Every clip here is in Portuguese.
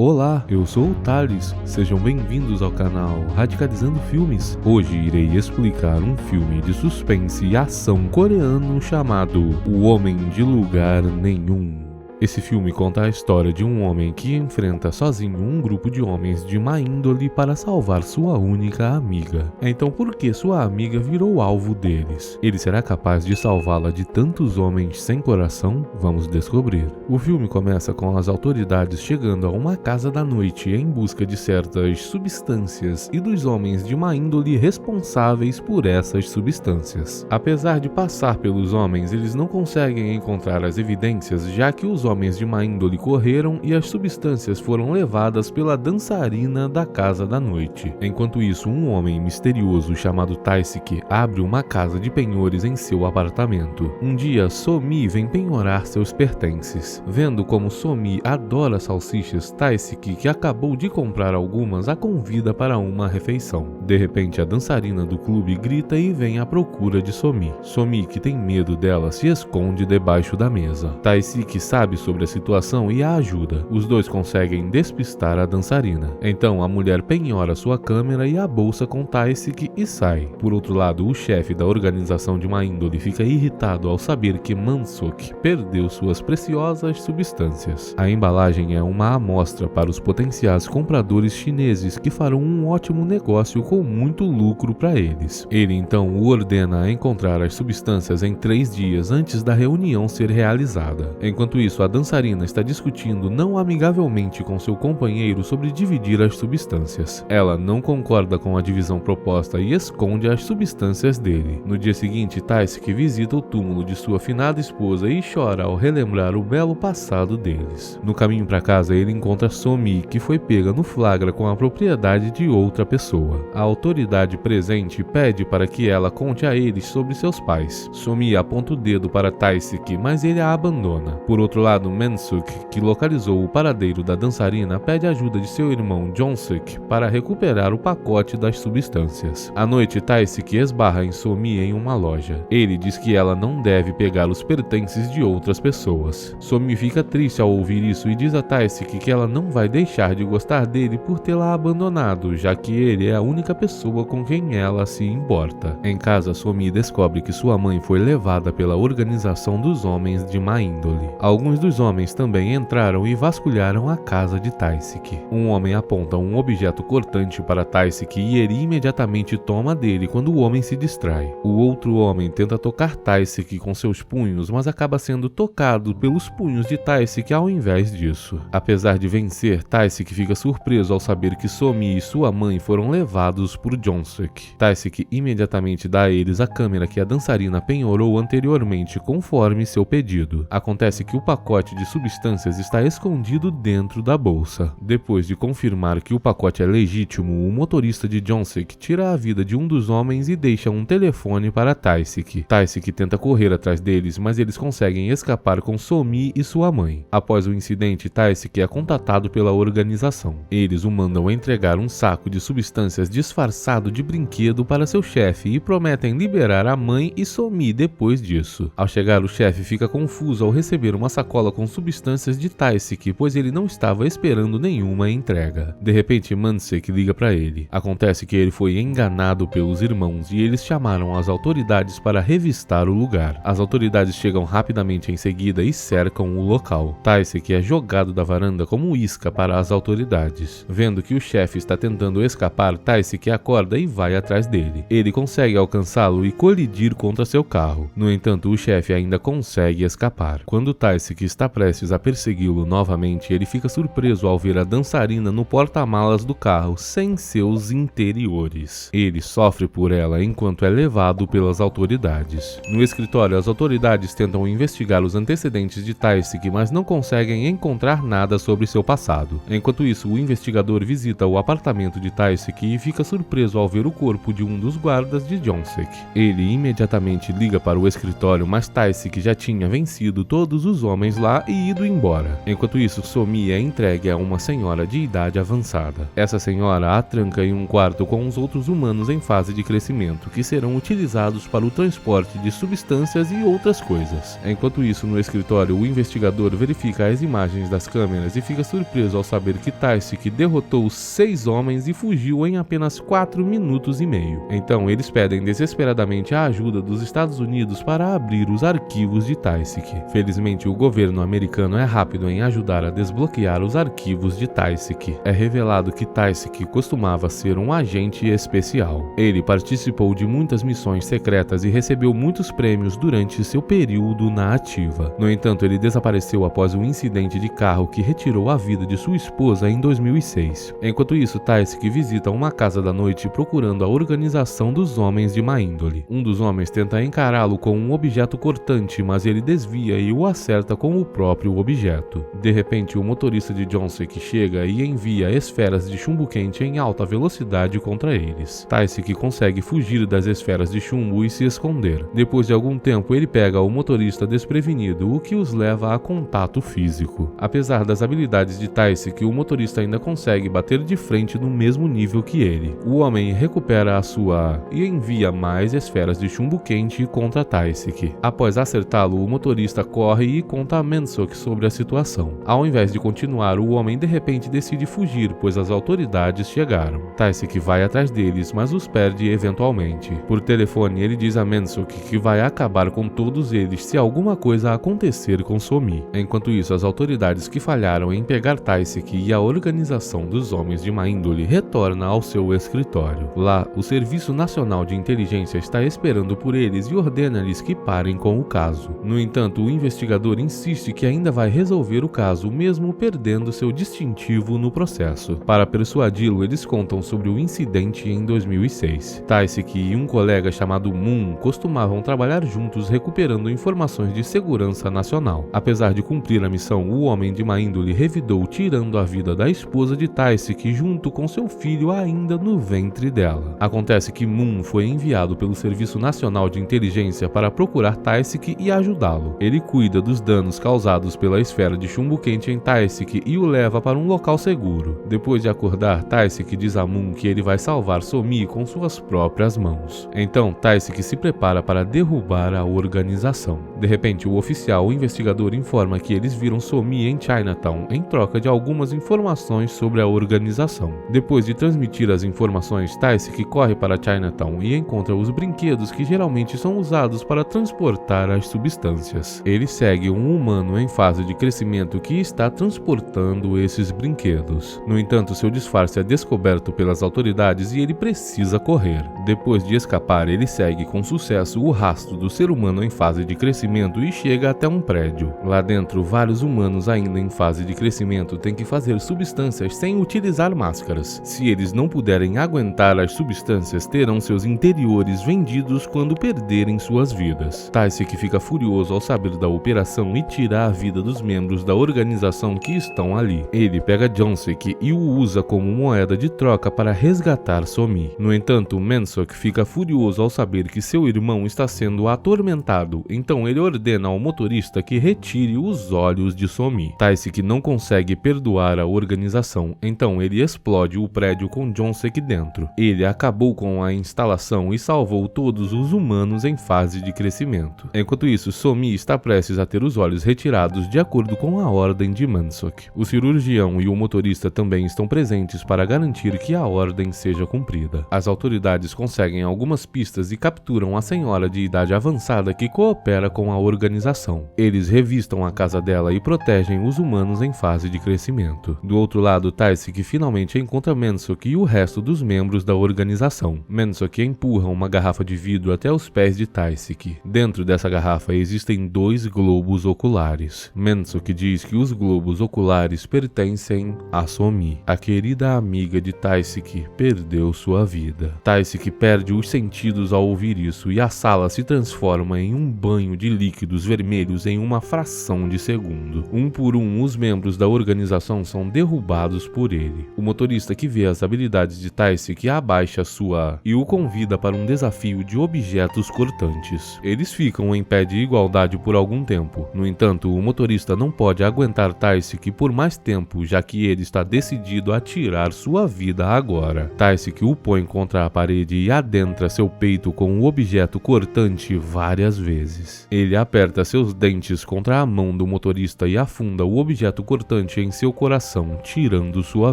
Olá, eu sou o Thales, sejam bem-vindos ao canal Radicalizando Filmes. Hoje irei explicar um filme de suspense e ação coreano chamado O Homem de Lugar Nenhum. Esse filme conta a história de um homem que enfrenta sozinho um grupo de homens de má índole para salvar sua única amiga. Então por que sua amiga virou alvo deles? Ele será capaz de salvá-la de tantos homens sem coração? Vamos descobrir. O filme começa com as autoridades chegando a uma casa da noite em busca de certas substâncias e dos homens de má índole responsáveis por essas substâncias. Apesar de passar pelos homens, eles não conseguem encontrar as evidências, já que os homens de má índole correram e as substâncias foram levadas pela dançarina da casa da noite. Enquanto isso, um homem misterioso chamado Tae-sik abre uma casa de penhores em seu apartamento. Um dia, Somi vem penhorar seus pertences. Vendo como Somi adora salsichas, Tae-sik, que acabou de comprar algumas, a convida para uma refeição. De repente, a dançarina do clube grita e vem à procura de Somi. Somi, que tem medo dela, se esconde debaixo da mesa. Tae-sik sabe sobre a situação e a ajuda. Os dois conseguem despistar a dançarina. Então a mulher penhora sua câmera e a bolsa com Tae-sik e sai. Por outro lado, o chefe da organização de má índole fica irritado ao saber que Man-suk perdeu suas preciosas substâncias. A embalagem é uma amostra para os potenciais compradores chineses que farão um ótimo negócio com muito lucro para eles. Ele então o ordena a encontrar as substâncias em 3 dias antes da reunião ser realizada. Enquanto isso, a dançarina está discutindo não amigavelmente com seu companheiro sobre dividir as substâncias. Ela não concorda com a divisão proposta e esconde as substâncias dele. No dia seguinte, Tae-sik visita o túmulo de sua finada esposa e chora ao relembrar o belo passado deles. No caminho para casa, ele encontra Somi, que foi pega no flagra com a propriedade de outra pessoa. A autoridade presente pede para que ela conte a eles sobre seus pais. Somi aponta o dedo para Tae-sik, mas ele a abandona. Por outro lado, Man-suk, que localizou o paradeiro da dançarina, pede ajuda de seu irmão Jong-suk para recuperar o pacote das substâncias. À noite, Tae-sik esbarra em Somi em uma loja. Ele diz que ela não deve pegar os pertences de outras pessoas. Somi fica triste ao ouvir isso e diz a Tae-sik que ela não vai deixar de gostar dele por tê-la abandonado, já que ele é a única pessoa com quem ela se importa. Em casa, Somi descobre que sua mãe foi levada pela organização dos homens de má índole. Alguns dos homens também entraram e vasculharam a casa de Tae-sik. Um homem aponta um objeto cortante para Tae-sik e ele imediatamente toma dele quando o homem se distrai. O outro homem tenta tocar Tae-sik com seus punhos, mas acaba sendo tocado pelos punhos de Tae-sik ao invés disso. Apesar de vencer, Tae-sik fica surpreso ao saber que Somi e sua mãe foram levados por Jong-suk. Tae-sik imediatamente dá a eles a câmera que a dançarina penhorou anteriormente conforme seu pedido. Acontece que o pacote de substâncias está escondido dentro da bolsa. Depois de confirmar que o pacote é legítimo, o motorista de Jong-suk tira a vida de um dos homens e deixa um telefone para Tae-sik. Tae-sik tenta correr atrás deles, mas eles conseguem escapar com Somi e sua mãe. Após o incidente, Tae-sik é contatado pela organização. Eles o mandam entregar um saco de substâncias disfarçado de brinquedo para seu chefe e prometem liberar a mãe e Somi depois disso. Ao chegar, o chefe fica confuso ao receber uma sacola com substâncias de Tae-sik, pois ele não estava esperando nenhuma entrega. De repente, Man-suk liga para ele. Acontece que ele foi enganado pelos irmãos e eles chamaram as autoridades para revistar o lugar. As autoridades chegam rapidamente em seguida e cercam o local. Tae-sik é jogado da varanda como isca para as autoridades. Vendo que o chefe está tentando escapar, Tae-sik acorda e vai atrás dele. Ele consegue alcançá-lo e colidir contra seu carro. No entanto, o chefe ainda consegue escapar. Quando Tae-sik está prestes a persegui-lo novamente, ele fica surpreso ao ver a dançarina no porta-malas do carro sem seus interiores. Ele sofre por ela enquanto é levado pelas autoridades. No escritório, as autoridades tentam investigar os antecedentes de Tae-sik, mas não conseguem encontrar nada sobre seu passado. Enquanto isso, o investigador visita o apartamento de Tae-sik e fica surpreso ao ver o corpo de um dos guardas de Jong-suk. Ele imediatamente liga para o escritório, mas Tae-sik já tinha vencido todos os homens lá e ido embora. Enquanto isso, Somi é entregue a uma senhora de idade avançada. Essa senhora a tranca em um quarto com os outros humanos em fase de crescimento, que serão utilizados para o transporte de substâncias e outras coisas. Enquanto isso, no escritório, o investigador verifica as imagens das câmeras e fica surpreso ao saber que Taisik derrotou 6 homens e fugiu em apenas 4 minutos e meio. Então, eles pedem desesperadamente a ajuda dos Estados Unidos para abrir os arquivos de Taisik. Felizmente, o governo americano é rápido em ajudar a desbloquear os arquivos de Taisik. É revelado que Taisik costumava ser um agente especial. Ele participou de muitas missões secretas e recebeu muitos prêmios durante seu período na ativa. No entanto, ele desapareceu após um incidente de carro que retirou a vida de sua esposa em 2006. Enquanto isso, Taisik visita uma casa da noite procurando a organização dos homens de má índole. Um dos homens tenta encará-lo com um objeto cortante, mas ele desvia e o acerta com o próprio objeto. De repente, o motorista de Jonsek chega e envia esferas de chumbo quente em alta velocidade contra eles. Taisik consegue fugir das esferas de chumbo e se esconder. Depois de algum tempo, ele pega o motorista desprevenido, o que os leva a contato físico. Apesar das habilidades de Taisik, o motorista ainda consegue bater de frente no mesmo nível que ele. O homem recupera a sua e envia mais esferas de chumbo quente contra Taisik. Após acertá-lo, o motorista corre e conta a Mensok sobre a situação. Ao invés de continuar, o homem de repente decide fugir, pois as autoridades chegaram. Taisik vai atrás deles, mas os perde eventualmente. Por telefone, ele diz a Mensok que vai acabar com todos eles se alguma coisa acontecer com Somi. Enquanto isso, as autoridades que falharam em pegar Taisik e a organização dos homens de má índole retorna ao seu escritório. Lá, o Serviço Nacional de Inteligência está esperando por eles e ordena-lhes que parem com o caso. No entanto, o investigador insiste que ainda vai resolver o caso, mesmo perdendo seu distintivo no processo. Para persuadi-lo, eles contam sobre o incidente em 2006. Taisik e um colega chamado Moon costumavam trabalhar juntos recuperando informações de segurança nacional. Apesar de cumprir a missão, o homem de má índole revidou, tirando a vida da esposa de Taisik junto com seu filho ainda no ventre dela. Acontece que Moon foi enviado pelo Serviço Nacional de Inteligência para procurar Taisik e ajudá-lo. Ele cuida dos danos causados pela esfera de chumbo quente em Taisik e o leva para um local seguro. Depois de acordar, Taisik diz a Moon que ele vai salvar Somi com suas próprias mãos. Então, Taisik se prepara para derrubar a organização. De repente, o oficial investigador informa que eles viram Somi em Chinatown em troca de algumas informações sobre a organização. Depois de transmitir as informações, Taisik corre para Chinatown e encontra os brinquedos que geralmente são usados para transportar as substâncias. Ele segue um humano em fase de crescimento que está transportando esses brinquedos. No entanto, seu disfarce é descoberto pelas autoridades e ele precisa correr. Depois de escapar, ele segue com sucesso o rastro do ser humano em fase de crescimento e chega até um prédio. Lá dentro, vários humanos ainda em fase de crescimento têm que fazer substâncias sem utilizar máscaras. Se eles não puderem aguentar as substâncias, terão seus interiores vendidos quando perderem suas vidas. Taisik fica furioso ao saber da operação e tira a vida dos membros da organização que estão ali. Ele pega Jonsek e o usa como moeda de troca para resgatar Somi. No entanto, Mensok fica furioso ao saber que seu irmão está sendo atormentado, então ele ordena ao motorista que retire os olhos de Somi. Taisik não consegue perdoar a organização, então ele explode o prédio com Jonsek dentro. Ele acabou com a instalação e salvou todos os humanos em fase de crescimento. Enquanto isso, Somi está prestes a ter os olhos retirados de acordo com a ordem de Mensok. O cirurgião e o motorista também estão presentes para garantir que a ordem seja cumprida. As autoridades conseguem algumas pistas e capturam a senhora de idade avançada que coopera com a organização. Eles revistam a casa dela e protegem os humanos em fase de crescimento. Do outro lado, Taisik finalmente encontra Mensok e o resto dos membros da organização. Mensok empurra uma garrafa de vidro até os pés de Taisik. Dentro dessa garrafa existem 2 globos oculares. Mensok diz que os globos oculares pertencem a Somi. A querida amiga de Taisik perdeu sua vida. Taisik perde os sentidos ao ouvir isso e a sala se transforma em um banho de líquidos vermelhos em uma fração de segundo. Um por um, os membros da organização são derrubados por ele. O motorista que vê as habilidades de Taisik abaixa sua e o convida para um desafio de objetos cortantes. Eles ficam em pé de igualdade por algum tempo. No entanto, entanto, o motorista não pode aguentar Taisik por mais tempo, já que ele está decidido a tirar sua vida agora. Taisik o põe contra a parede e adentra seu peito com o objeto cortante várias vezes. Ele aperta seus dentes contra a mão do motorista e afunda o objeto cortante em seu coração, tirando sua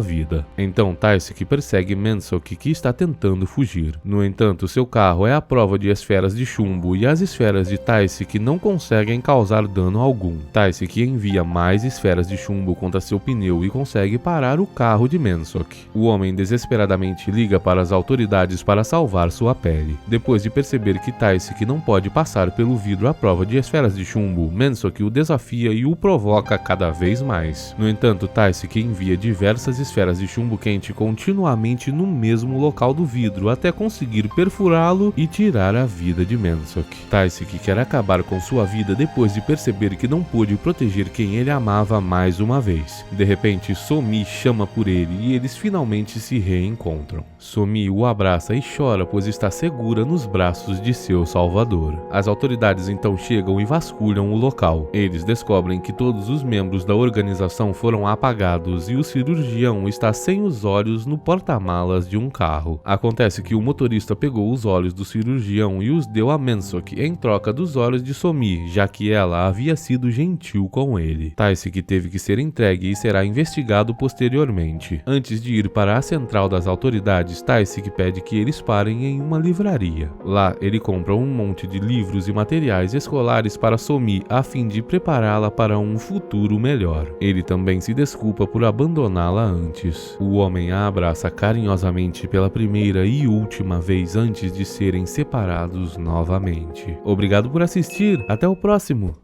vida. Então Taisik persegue Mensok, que está tentando fugir. No entanto, seu carro é à prova de esferas de chumbo e as esferas de Taisik não conseguem causar dano algum. Taisik envia mais esferas de chumbo contra seu pneu e consegue parar o carro de Mensok. O homem desesperadamente liga para as autoridades para salvar sua pele. Depois de perceber que Taisik não pode passar pelo vidro à prova de esferas de chumbo, Mensok o desafia e o provoca cada vez mais. No entanto, Taisik envia diversas esferas de chumbo quente continuamente no mesmo local do vidro até conseguir perfurá-lo e tirar a vida de Mensok. Taisik quer acabar com sua vida depois de perceber que não pôde proteger quem ele amava mais uma vez. De repente, Somi chama por ele e eles finalmente se reencontram. Somi o abraça e chora pois está segura nos braços de seu salvador. As autoridades então chegam e vasculham o local. Eles descobrem que todos os membros da organização foram apagados e o cirurgião está sem os olhos no porta-malas de um carro. Acontece que o motorista pegou os olhos do cirurgião e os deu a Mensok em troca dos olhos de Somi, já que ela havia sido gentil com ele. Taisik teve que ser entregue e será investigado posteriormente. Antes de ir para a central das autoridades, Taisik pede que eles parem em uma livraria. Lá, ele compra um monte de livros e materiais escolares para Somi a fim de prepará-la para um futuro melhor. Ele também se desculpa por abandoná-la antes. O homem a abraça carinhosamente pela primeira e última vez antes de serem separados novamente. Obrigado por assistir, até o próximo!